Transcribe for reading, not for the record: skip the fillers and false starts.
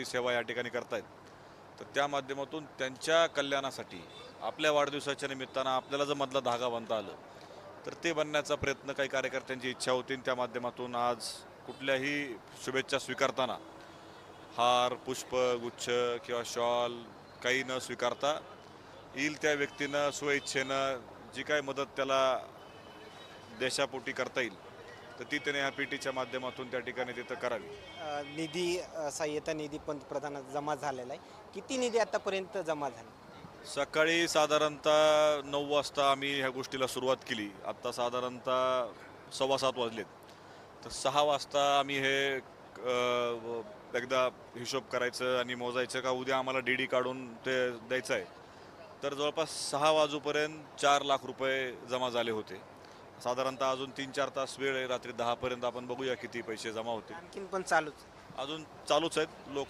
जी सेवा या ठिकाणी करतायत, तर त्या माध्यमातून त्यांच्या कल्याणासाठी आपल्या वाढदिवसाच्या निमित्तानं आपल्याला जर मधला धागा बांधता आलं तर ते बनण्याचा प्रयत्न काही कार्यकर्त्यांची इच्छा होती. त्या माध्यमातून आज कुठल्याही शुभेच्छा स्वीकारताना हार, पुष्प, गुच्छ किंवा शॉल काही न स्वीकारता येईल त्या व्यक्तीनं स्वइच्छेनं जी काय मदत त्याला देशापोटी करता येईल तर ती त्याने ह्या पीटीच्या माध्यमातून त्या ठिकाणी तिथं करावी. निधी सहाय्यता निधी पंतप्रधानात जमा झालेला आहे. किती निधी आतापर्यंत जमा झाला? सकाळी साधारणतः 9 वाजता आम्ही ह्या गोष्टीला सुरुवात केली. आत्ता साधारणतः 6:15 वाजलेत. तर 6 वाजता आम्ही हे एकदा हिशोब करायचं आणि मोजायचं का उद्या आम्हाला डी काढून ते द्यायचं आहे. तर जवळपास 6 वाजूपर्यंत 4 लाख रुपये जमा झाले होते. साधारणतः अजून 3-4 तास वेळ आहे. रात्री 10 पर्यंत आपण बघूया किती पैसे जमा होते. आणखीन पण चालूच. अजून चालूच आहेत. लोक